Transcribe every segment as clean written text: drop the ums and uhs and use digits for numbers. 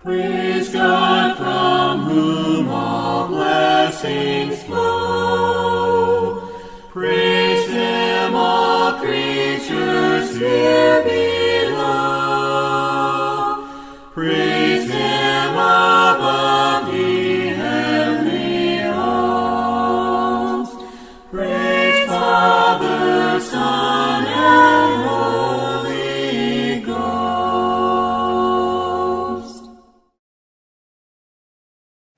Praise God from whom all blessings flow. Praise Him, all creatures here below. Praise Him above the heavenly host. Praise Father, Son, and Holy Ghost.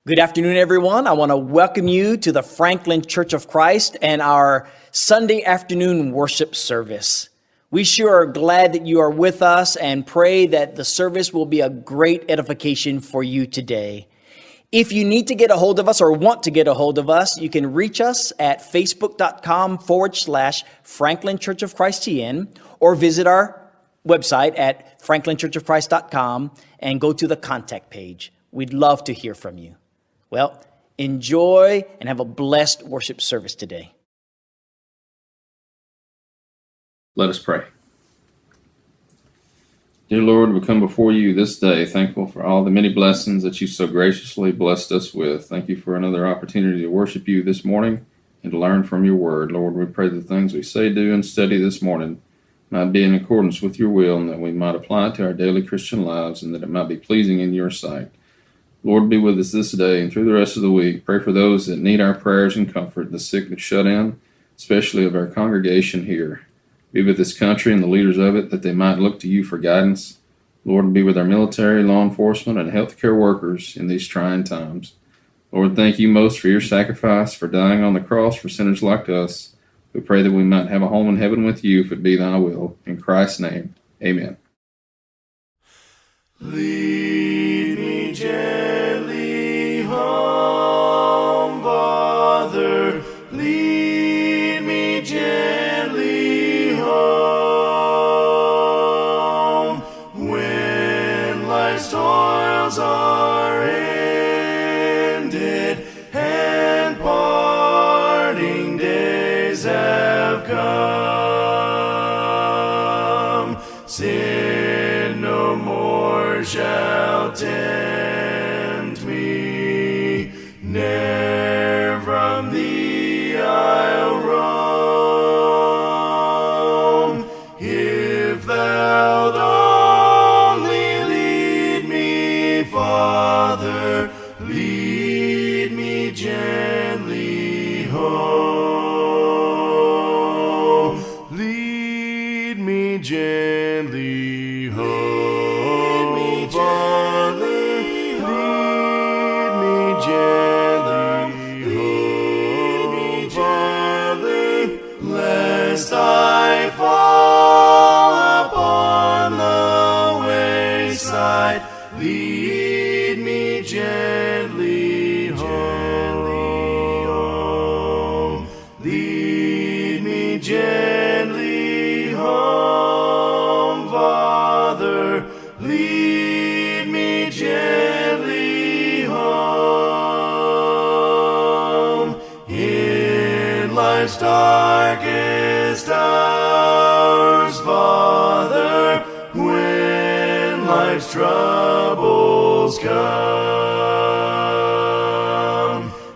Good afternoon, everyone. I want to welcome you to the Franklin Church of Christ and our Sunday afternoon worship service. We sure are glad that you are with us and pray that the service will be a great edification for you today. If you need to get a hold of us or want to get a hold of us, you can reach us at facebook.com/Franklin Church of Christ TN or visit our website at franklinchurchofchrist.com and go to the contact page. We'd love to hear from you. Well, enjoy and have a blessed worship service today. Let us pray. Dear Lord, we come before you this day, thankful for all the many blessings that you so graciously blessed us with. Thank you for another opportunity to worship you this morning and to learn from your word. Lord, we pray the things we say, do, and study this morning might be in accordance with your will and that we might apply it to our daily Christian lives and that it might be pleasing in your sight. Lord, be with us this day and through the rest of the week. Pray for those that need our prayers and comfort, the sick that shut in, especially of our congregation here. Be with this country and the leaders of it, that they might look to you for guidance. Lord, be with our military, law enforcement, and healthcare workers in these trying times. Lord, thank you most for your sacrifice, for dying on the cross for sinners like us. We pray that we might have a home in heaven with you, if it be thy will. In Christ's name, amen. Lead me gently home, Father. Lead me gently home. When life's toils are ended and parting days have come, sin no more shall tempt me, ne'er from thee I'll roam. If thou only lead me, Father, lead me gently home. Lead me gently home. Lest I fall upon the wayside, lead me gently home. Lead me gently home, Father. Lead me gently home. In life's darkest hours, Father, when life's troubles come,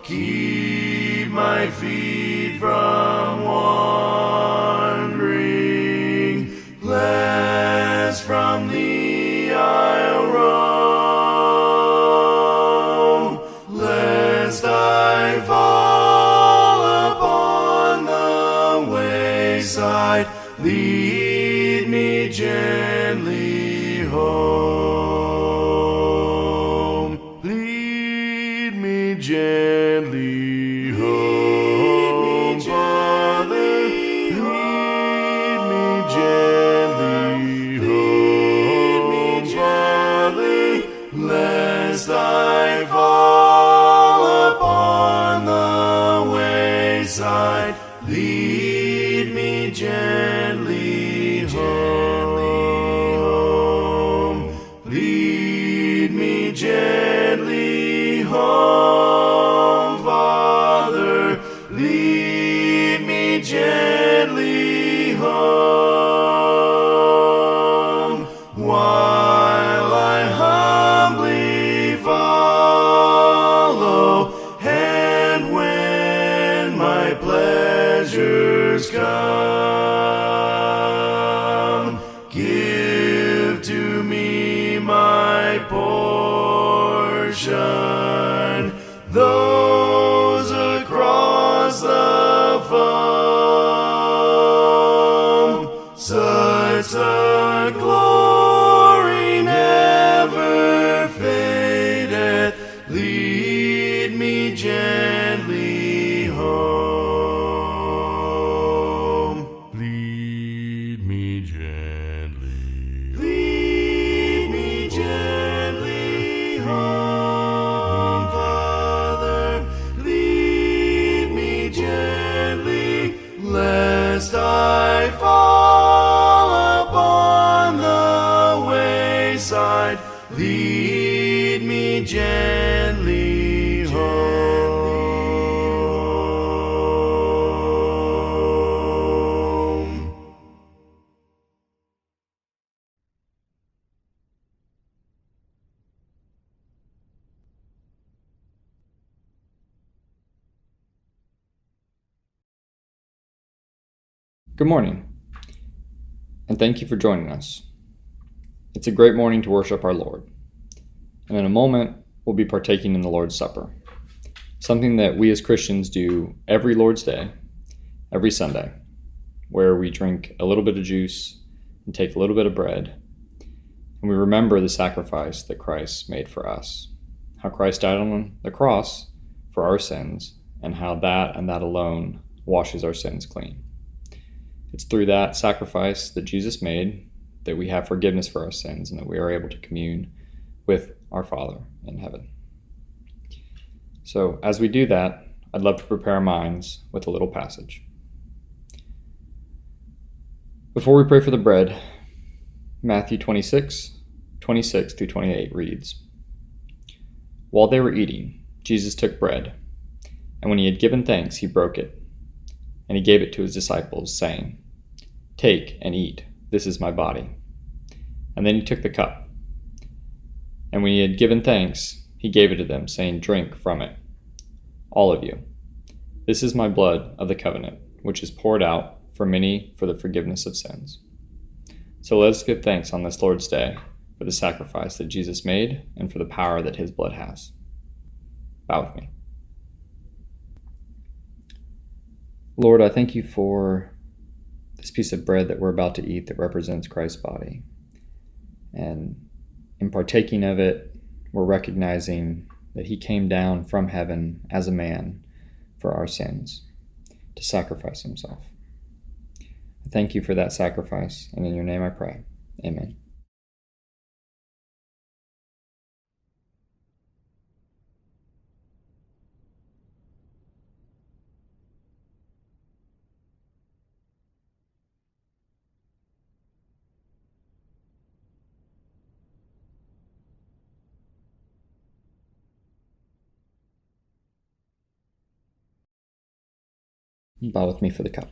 keep my feet from wandering, lest from thee I'll roam, lest I fall upon the wayside, lead me gently home. Lead me gently home, Father. Lead me gently home, Father, lest I fall upon the wayside, lead me gently home. Lead me gently home, Father. Lead me gently home, while I humbly ocean, those across the foam. Such a glory never fadeth. Lead me gently home. Lead me gently. Lead me gently home, Father. Lead me gently, lest I fall upon the wayside. Lead me gently home. Good morning, and thank you for joining us. It's a great morning to worship our Lord, and in a moment, we'll be partaking in the Lord's Supper, something that we as Christians do every Lord's Day, every Sunday, where we drink a little bit of juice and take a little bit of bread, and we remember the sacrifice that Christ made for us, how Christ died on the cross for our sins, and how that and that alone washes our sins clean. It's through that sacrifice that Jesus made that we have forgiveness for our sins and that we are able to commune with our Father in heaven. So as we do that, I'd love to prepare our minds with a little passage. Before we pray for the bread, Matthew 26 through 28 reads, "While they were eating, Jesus took bread, and when he had given thanks, he broke it, and he gave it to his disciples, saying, 'Take and eat, this is my body.' And then he took the cup, and when he had given thanks, he gave it to them, saying, 'Drink from it, all of you. This is my blood of the covenant, which is poured out for many for the forgiveness of sins.' So let us give thanks on this Lord's Day for the sacrifice that Jesus made and for the power that his blood has. Bow with me. Lord, I thank you for this piece of bread that we're about to eat that represents Christ's body. And in partaking of it, we're recognizing that he came down from heaven as a man for our sins to sacrifice himself. I thank you for that sacrifice, and in your name I pray. Amen. Bow with me for the cup.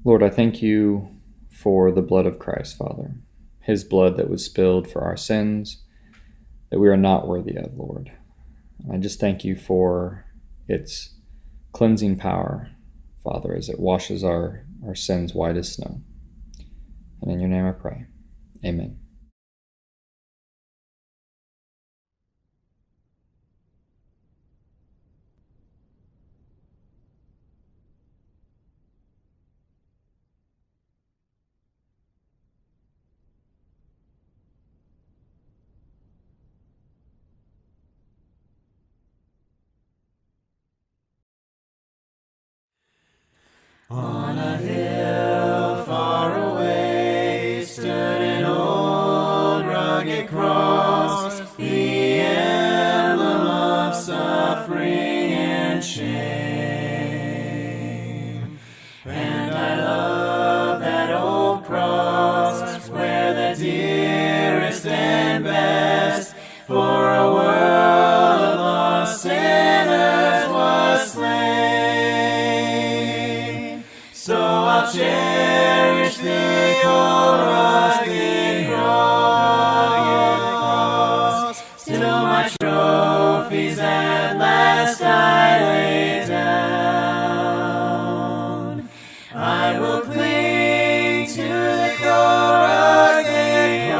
Lord, I thank you for the blood of Christ, Father, his blood that was spilled for our sins that we are not worthy of, Lord. I just thank you for its cleansing power, Father, as it washes our sins white as snow. And in your name I pray. Amen. On a hill far away stood an old rugged cross, the emblem of suffering and shame. And I love that old cross where the dearest and best for a world of lost sinners was slain. So I'll cherish the old rugged cross till my trophies at last I lay down. I will cling to the old rugged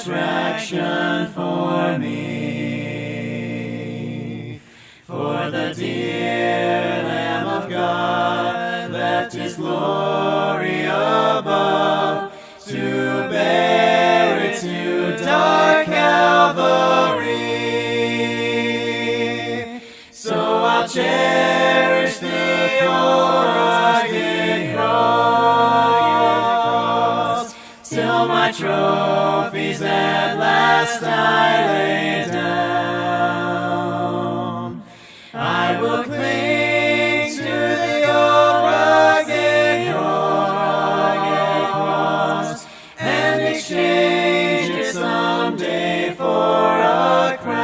attraction for me. For the dear Lamb of God left his glory above to bear it to dark Calvary. So I'll cherish the old rugged cross till my trophies at last I lay down. I will cling to the old rugged cross and exchange it someday for a crown.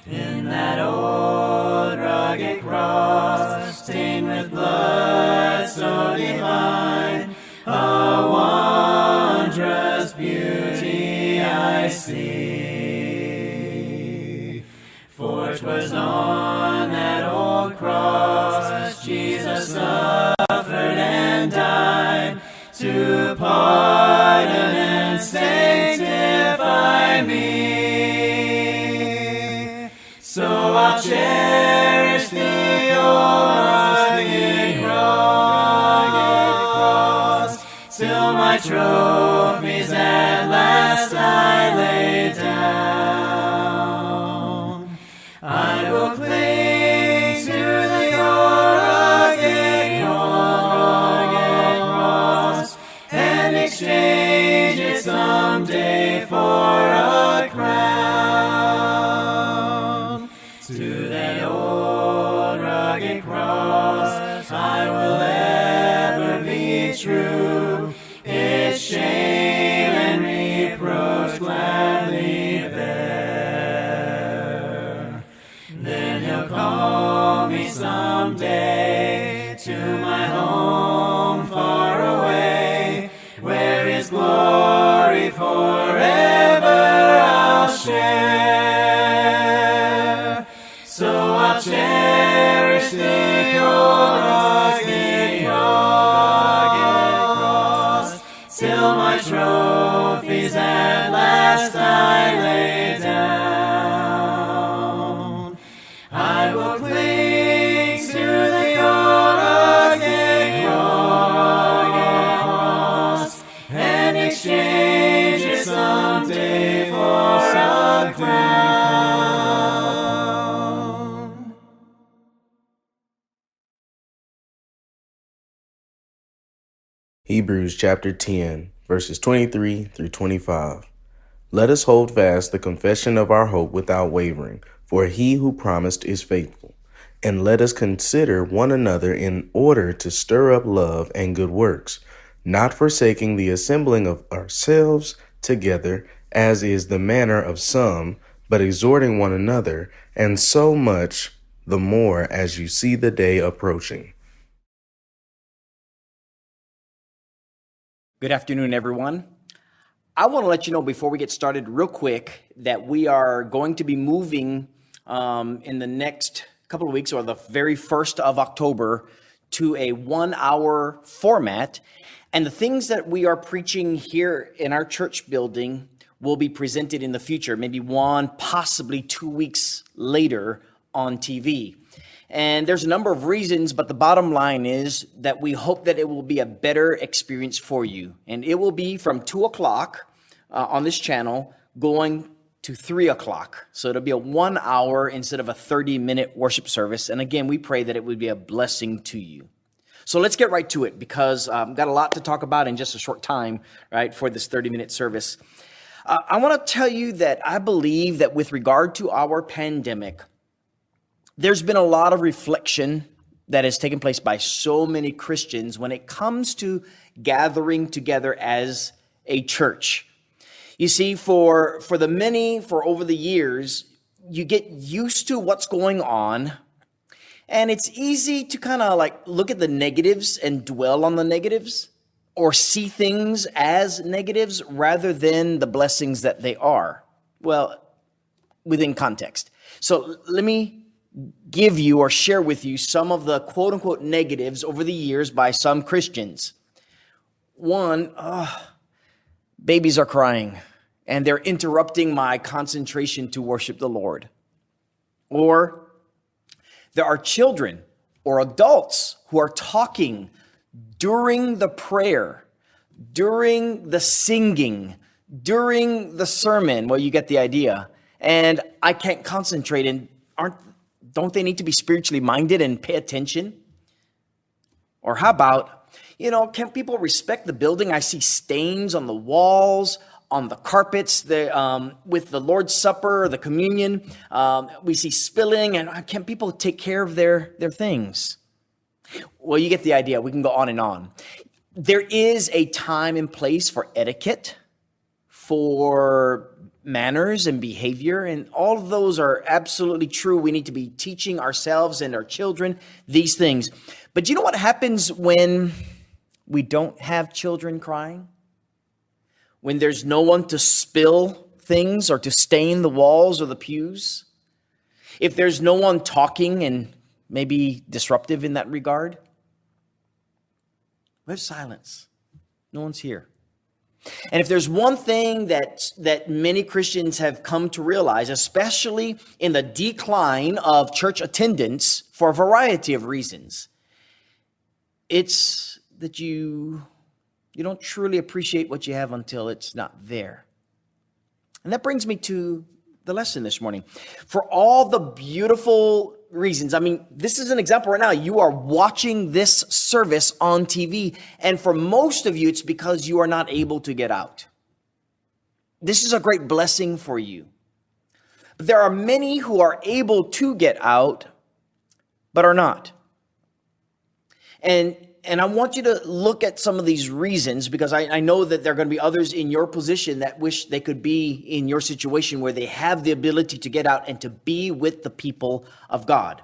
In that old rugged cross, stained with blood so divine, a wondrous beauty I see. For 'twas on that old cross Jesus suffered and died to pardon and sanctify me. So I'll cherish the old rugged cross till my trophies at last I lay down. I will cling to the old rugged cross and exchange it someday for a crown. To that old rugged cross I will ever be true, its shame and reproach gladly bear. Then he'll call me someday to my home far away, where his glory forever I'll share. So I'll cherish the old rugged cross till my trophies at last I lay down. I will cling to the old rugged cross and exchange it someday for a crown. Hebrews chapter 10, verses 23 through 25. Let us hold fast the confession of our hope without wavering, for he who promised is faithful. And let us consider one another in order to stir up love and good works, not forsaking the assembling of ourselves together, as is the manner of some, but exhorting one another, and so much the more as you see the day approaching. Good afternoon, everyone. I want to let you know before we get started real quick that we are going to be moving in the next couple of weeks, or the very 1st of October, to a 1-hour format. And the things that we are preaching here in our church building will be presented in the future, maybe 1, possibly 2 weeks later on TV. And there's a number of reasons, but the bottom line is that we hope that it will be a better experience for you. And it will be from 2 o'clock on this channel going to 3 o'clock. So it'll be a 1 hour instead of a 30-minute worship service. And again, we pray that it would be a blessing to you. So let's get right to it, because I've got a lot to talk about in just a short time, right, for this 30-minute service. I want to tell you that I believe that with regard to our pandemic, there's been a lot of reflection that has taken place by so many Christians when it comes to gathering together as a church. You see, for the many, for over the years, you get used to what's going on, and it's easy to kind of like look at the negatives and dwell on the negatives, or see things as negatives rather than the blessings that they are. Well, within context. So let me give you or share with you some of the quote unquote negatives over the years by some Christians. One, babies are crying and they're interrupting my concentration to worship the Lord. Or there are children or adults who are talking during the prayer, during the singing, during the sermon. Well, you get the idea. And I can't concentrate. And don't they need to be spiritually minded and pay attention? Or how about, can people respect the building? I see stains on the walls, on the carpets, with the Lord's Supper, the communion. We see spilling, and can people take care of their things? Well, you get the idea. We can go on and on. There is a time and place for etiquette, for manners and behavior, and all of those are absolutely true. We need to be teaching ourselves and our children these things. But you know what happens when we don't have children crying? When there's no one to spill things or to stain the walls or the pews? If there's no one talking and maybe disruptive in that regard? There's silence. No one's here. And if there's one thing that many Christians have come to realize, especially in the decline of church attendance for a variety of reasons, it's that you don't truly appreciate what you have until it's not there. And that brings me to the lesson this morning. For all the beautiful reasons, this is an example right now. You are watching this service on TV, and for most of you, it's because you are not able to get out. This is a great blessing for you. But there are many who are able to get out, but are not. And I want you to look at some of these reasons, because I know that there are going to be others in your position that wish they could be in your situation where they have the ability to get out and to be with the people of God.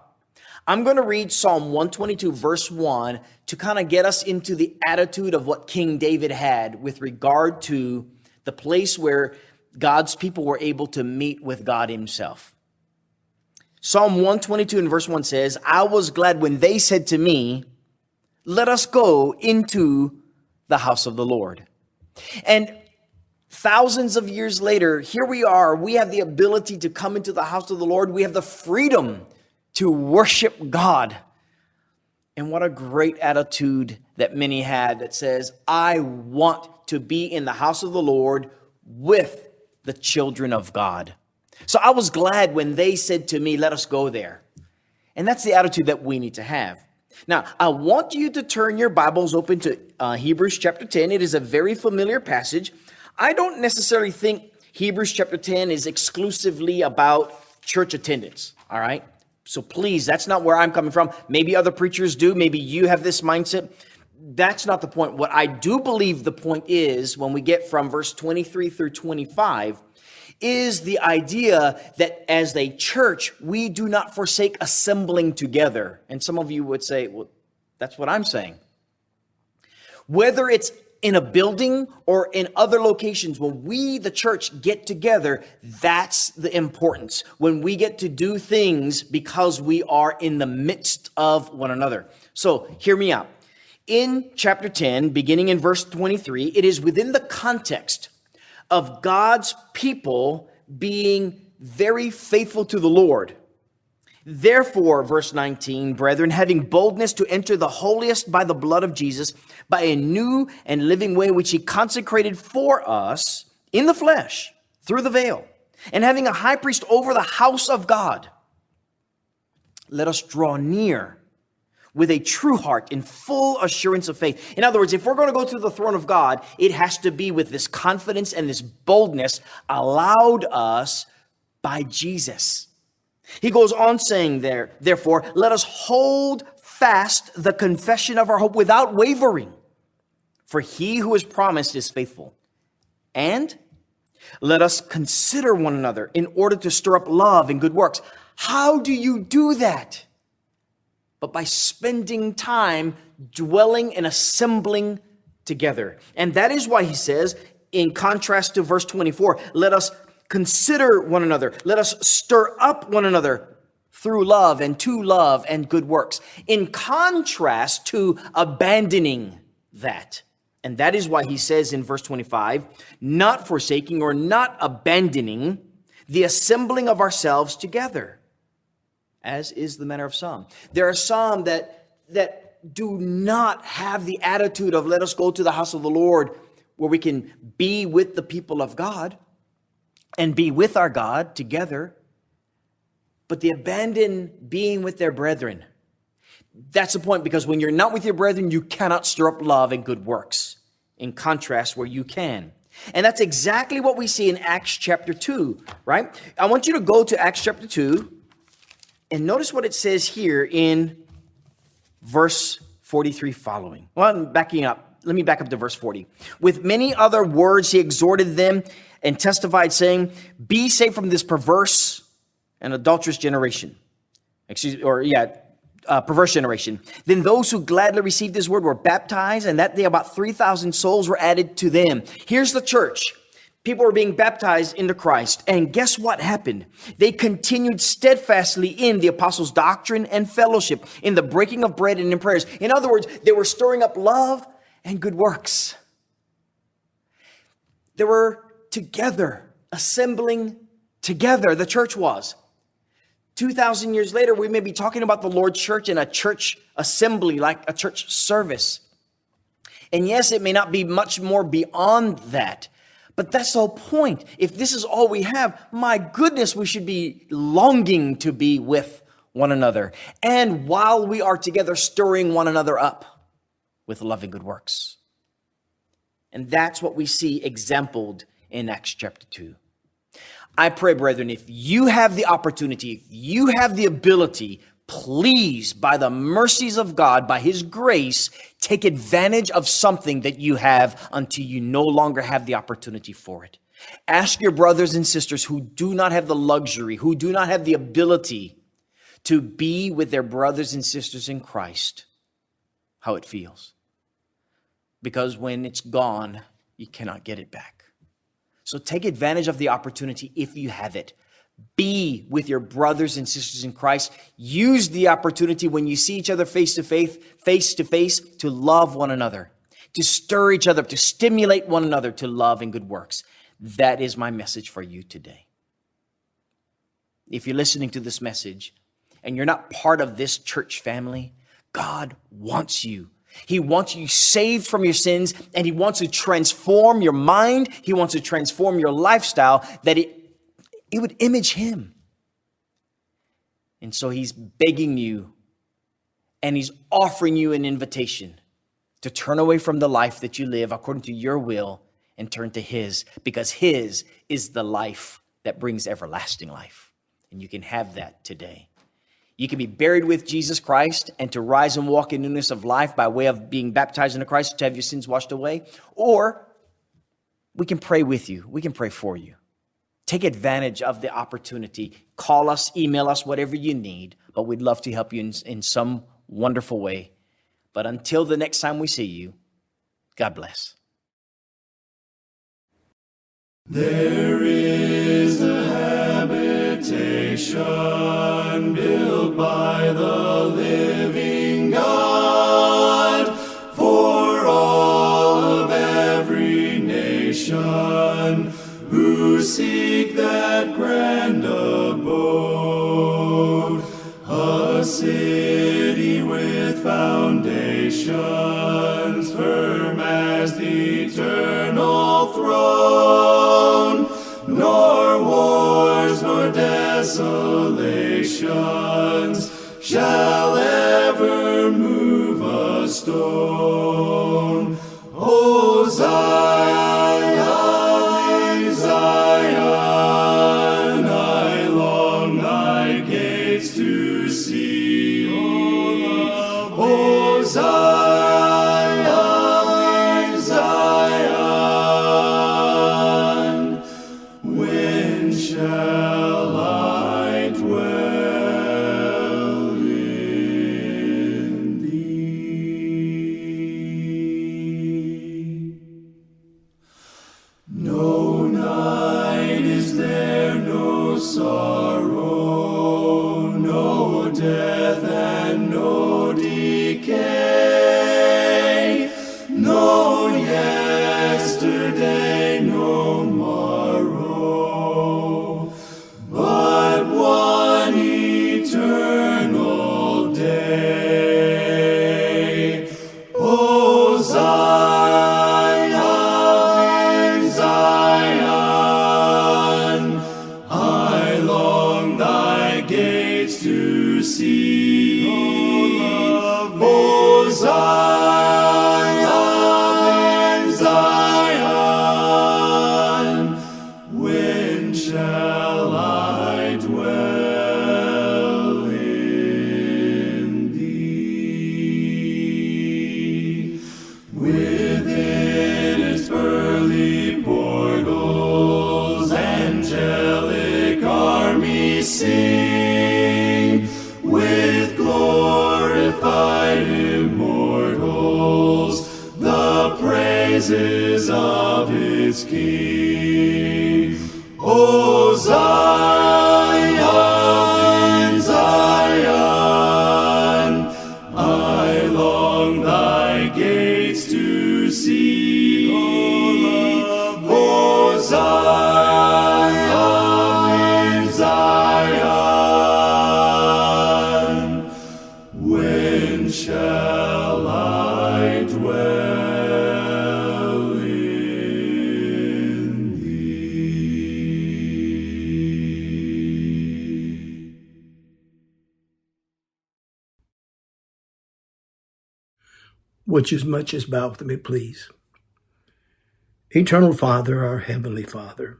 I'm going to read Psalm 122, verse 1, to kind of get us into the attitude of what King David had with regard to the place where God's people were able to meet with God himself. Psalm 122 and verse 1 says, "I was glad when they said to me, 'Let us go into the house of the Lord.'" And thousands of years later, here we are. We have the ability to come into the house of the Lord. We have the freedom to worship God. And what a great attitude that many had that says, I want to be in the house of the Lord with the children of God. So I was glad when they said to me, "Let us go there." And that's the attitude that we need to have. Now, I want you to turn your Bibles open to Hebrews chapter 10. It is a very familiar passage. I don't necessarily think Hebrews chapter 10 is exclusively about church attendance, all right? So please, that's not where I'm coming from. Maybe other preachers do. Maybe you have this mindset. That's not the point. What I do believe the point is, when we get from verse 23 through 25, is the idea that as a church, we do not forsake assembling together. And some of you would say, well, that's what I'm saying. Whether it's in a building or in other locations, when we, the church, get together, that's the importance. When we get to do things because we are in the midst of one another. So hear me out. In chapter 10, beginning in verse 23, it is within the context of God's people being very faithful to the Lord. Therefore, verse 19, brethren, having boldness to enter the holiest by the blood of Jesus, by a new and living way which he consecrated for us in the flesh, through the veil, and having a high priest over the house of God, let us draw near with a true heart in full assurance of faith. In other words, if we're going to go to the throne of God, it has to be with this confidence and this boldness allowed us by Jesus. He goes on saying therefore, let us hold fast the confession of our hope without wavering, for he who has promised is faithful. And let us consider one another in order to stir up love and good works. How do you do that? But by spending time dwelling and assembling together. And that is why he says, in contrast to verse 24, let us consider one another. Let us stir up one another through love and to love and good works. In contrast to abandoning that And that is why he says in verse 25, not forsaking or not abandoning the assembling of ourselves together, as is the manner of some. There are some that do not have the attitude of let us go to the house of the Lord where we can be with the people of God and be with our God together, but they abandon being with their brethren. That's the point, because when you're not with your brethren, you cannot stir up love and good works. In contrast, where you can. And that's exactly what we see in Acts chapter 2, right? I want you to go to Acts chapter 2 and notice what it says here in verse 43 following. Well, I'm backing up. Let me back up to verse 40. With many other words, he exhorted them and testified, saying, be saved from this perverse and adulterous generation. Perverse generation. Then those who gladly received his word were baptized, and that day about 3,000 souls were added to them. Here's the church. People were being baptized into Christ. And guess what happened? They continued steadfastly in the apostles' doctrine and fellowship, in the breaking of bread and in prayers. In other words, they were stirring up love and good works. They were together, assembling together. The church was. 2,000 years later, we may be talking about the Lord's church in a church assembly, like a church service. And yes, it may not be much more beyond that, but that's the whole point. If this is all we have, my goodness, we should be longing to be with one another. And while we are together, stirring one another up with love and good works. And that's what we see exampled in Acts chapter 2. I pray, brethren, if you have the opportunity, if you have the ability, please, by the mercies of God, by his grace, take advantage of something that you have until you no longer have the opportunity for it. Ask your brothers and sisters who do not have the luxury, who do not have the ability to be with their brothers and sisters in Christ, how it feels. Because when it's gone, you cannot get it back. So take advantage of the opportunity if you have it. Be with your brothers and sisters in Christ. Use the opportunity when you see each other face to face, to love one another, to stir each other, to stimulate one another to love and good works. That is my message for you today. If you're listening to this message and you're not part of this church family, God wants you. He wants you saved from your sins, and he wants to transform your mind. He wants to transform your lifestyle, that it would image him. And so he's begging you, and he's offering you an invitation to turn away from the life that you live according to your will and turn to his, because his is the life that brings everlasting life. And you can have that today. You can be buried with Jesus Christ and to rise and walk in newness of life by way of being baptized into Christ to have your sins washed away. Or we can pray with you. We can pray for you. Take advantage of the opportunity. Call us, email us, whatever you need. But we'd love to help you in some wonderful way. But until the next time we see you, God bless. There is a habitation built by the living God for all of every nation who seek that grand abode, a city with foundations firm as the eternal throne, nor wars nor desolations shall ever move a stone. O Zion, Zion, I long thy gates to see. O Zion, Zion, when shall I dwell in thee? No night is there, no sorrow, no death and no decay, no yet gates to see. O Zion, Zion, when shall I dwell in thee? Within its pearly portals, angelic armies sing, with glorified immortals, the praises of its King. O Zion, Zion, I long thy gates to see. O Zion, Zion, when shall I dwell in thee? Which as much as bow with me, please. Eternal Father, our Heavenly Father,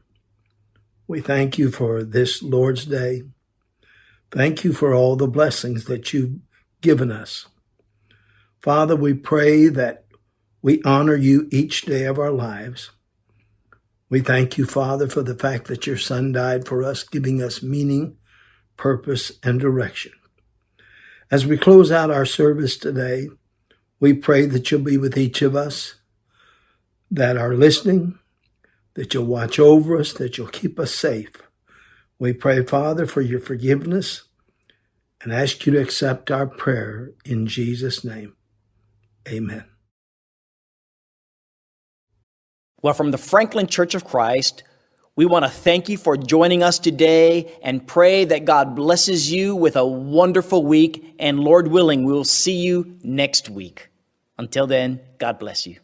we thank you for this Lord's Day. Thank you for all the blessings that you've given us. Father, we pray that we honor you each day of our lives. We thank you, Father, for the fact that your Son died for us, giving us meaning, purpose, and direction. As we close out our service today, we pray that you'll be with each of us that are listening, that you'll watch over us, that you'll keep us safe. We pray, Father, for your forgiveness and ask you to accept our prayer in Jesus' name. Amen. Well, from the Franklin Church of Christ, we want to thank you for joining us today and pray that God blesses you with a wonderful week. And Lord willing, we will see you next week. Until then, God bless you.